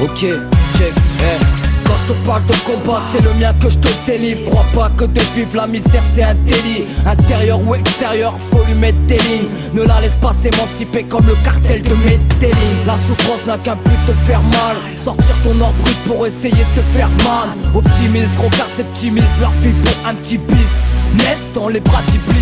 Ok, check, Quand je te parle de combat, c'est le mien que je te délivre. Crois pas que de vivre la misère c'est un délit. Intérieur ou extérieur, faut lui mettre des lignes. Ne la laisse pas s'émanciper comme le cartel de Medellin. La souffrance n'a qu'un but, te faire mal. Sortir ton or brut pour essayer de te faire mal. Optimise, regarde ces petits mises, leur vie pour un petit bis. Naissent dans les bras d'Iblis.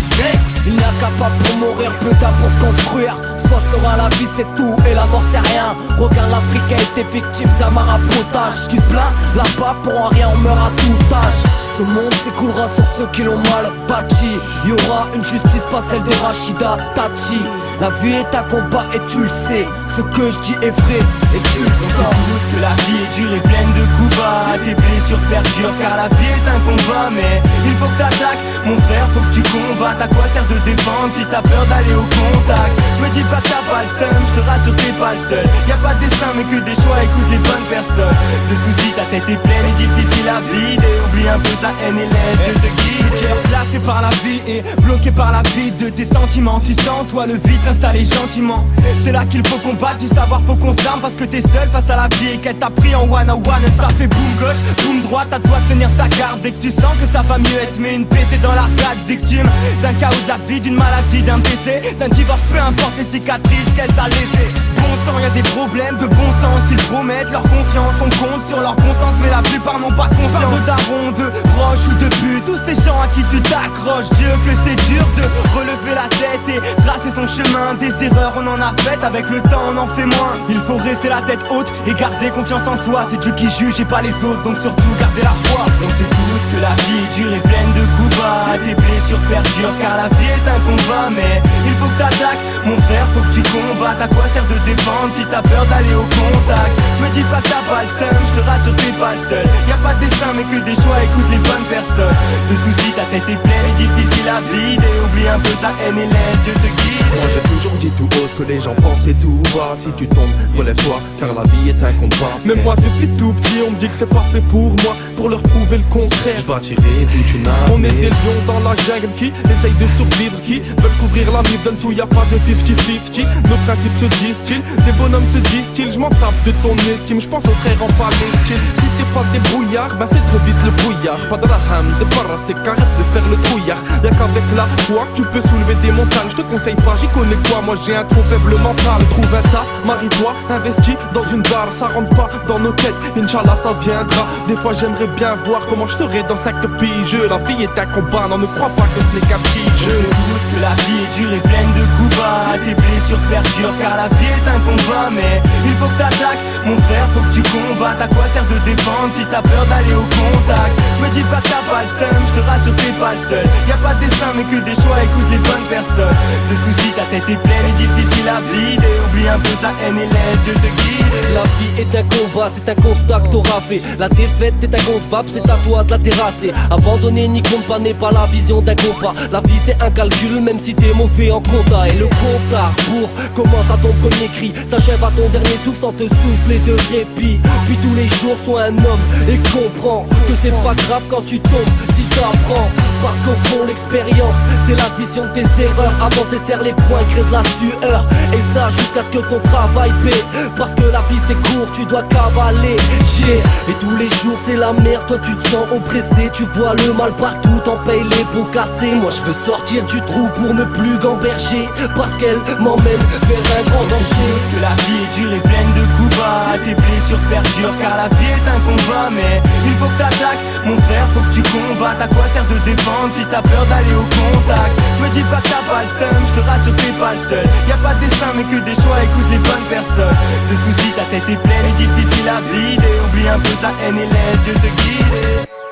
Il n'y a qu'à pas pour mourir, plus tard pour se construire. Soit sera la vie c'est tout et la mort c'est rien. Regarde l'Afrique a été victime d'un maraboutage. Tu te plains, là-bas pour un rien on meurt à tout âge. Ce monde s'écoulera sur ceux qui l'ont mal bâti. Y'aura une justice pas celle de Rachida Tati. La vie est un combat et tu le sais. Ce que je dis est vrai et tu le sens. On sait tous que la vie est dure et pleine de coups bas. Tes blessures perdurent car la vie est un combat. Mais il faut que t'attaques, mon frère, faut que tu combattes. À quoi sert de défendre si t'as peur d'aller au contact? Me dis pas que t'as pas le seum, je te rassure t'es pas le seul. Y'a pas de destin mais que des choix, écoute les bonnes personnes. De soucis ta tête est pleine et difficile à vider. Oublie un peu ta haine et laisse Dieu te guide. Cœur placé par la vie et bloqué par la vie de tes sentiments. Tu sens toi le vide s'installer gentiment. C'est là qu'il faut combattre, du savoir faut qu'on s'arme. Parce que t'es seul face à la vie et qu'elle t'a pris en one on one. Ça fait boum gauche, boum droite, à toi de tenir ta garde. Dès que tu sens que ça va mieux, elle te met une pétée dans l'arcade. Victime d'un chaos de la vie, d'une maladie, d'un décès, d'un divorce, peu importe les cicatrices qu'elle t'a laissées. Bon sang, y'a des problèmes de bon sens. Ils promettent leur confiance, on compte sur leur conscience. Mais la plupart n'ont pas confiance. De daron, de proche ou de but, tous ces gens à qui tu t'accroches. Dieu que c'est dur de relever la tête et tracer son chemin. Des erreurs on en a faites, avec le temps on en fait moins. Il faut rester la tête haute et garder confiance en soi. C'est Dieu qui juge et pas les autres, donc surtout gardez la foi. On sait tous que la vie est dure et pleine de coups bas. Tes blessures perdurent car la vie est un combat. Mais il faut que t'attaques, mon frère, faut que tu combattes. À quoi sert de défendre si t'as peur d'aller au contact? Me dis pas que t'as pas le seum, je te rassure t'es pas le seul. Y'a pas de destin mais que des choix, écoute les bonnes personnes. De soucis ta tête est pleine et difficile à vider. Oublie un peu ta haine et laisse Dieu te guide. Moi j'ai toujours dit tout haut ce que les gens pensent et tout bas. Si tu tombes, relève-toi car la vie est un combat. Mais moi depuis tout petit on me dit que c'est parfait pour moi. Pour leur prouver le contraire, je bâtirai toute une armée. On est des lions dans la jungle qui essayent de survivre, qui veulent couvrir la mif d'un tout, y a pas de 50-50. Nos principes se disent-ils, des bonhommes se disent-ils. Je m'en tape de ton estime, je pense aux frères en Palestine. Si t'es pas des brouillards, ben c'est très vite le brouillard. Pas de raham, de para, c'est qu'arrête de faire le trouillard. Y'a qu'avec la foi que tu peux soulever des montagnes. Je te conseille pas, j'y connais quoi, moi j'ai un trop faible mental. Trouve un tas, marie-toi, investis dans une barre. Ça rentre pas dans nos têtes, Inch'Allah ça viendra. Des fois j'aimerais bien voir comment je serai dans 5 piges. La vie est un combat, non ne crois pas que ce n'est qu'un petit jeu. On sait tous que la vie est dure et pleine de coups bas. Tes blessures perdurent car la vie est un combat. Mais il faut que t'attaques, mon frère, faut que tu combattes. À quoi sert de défendre si t'as peur d'aller au contact? Me dis pas que t'as pas le seum, je te rassure t'es pas le seul. Y'a pas de destin mais que des choix, écoute les bonnes personnes. De soucis ta tête est pleine et difficile à vider. Oublie un peu ta haine et laisse Dieu te guide. La vie est un combat, c'est un constat que t'auras fait. La défaite est inconcevable, c'est à toi de la terrasser. Abandonner ni combat n'est pas la vision d'un combat. La vie c'est un calcul même si t'es mauvais en compta. Et le compte à rebours commence à ton premier cri, s'achève à ton dernier souffle sans te souffler de répit. Puis tous les jours sois un homme et comprends que c'est pas grave quand tu tombes si t'apprends. Parce qu'au fond l'expérience c'est l'addition de tes erreurs. Avancer serre les poings, crée de la sueur. Et ça jusqu'à ce que ton travail paie. Parce que la vie c'est court, tu dois cavaler. Et tous les jours c'est la merde, toi tu te sens oppressé. Tu vois le mal partout, t'en payes les pots cassés. Moi je veux sortir du trou pour ne plus gamberger. Parce qu'elle m'emmène vers un grand danger. Que la vie est dure et pleine de coups bas. Tes blessures perdurent car la vie est un combat. Mais il faut que t'attaques, mon frère, faut que tu combattes. À quoi sert de défendre si t'as peur d'aller au contact? Me dis pas que t'as pas le seum, je te rassure t'es pas le seul. Y'a pas de destin mais que des choix, écoute les bonnes personnes. De soucis ta tête est pleine et difficile à vider. Oublie un peu ta haine et laisse Dieu te guider.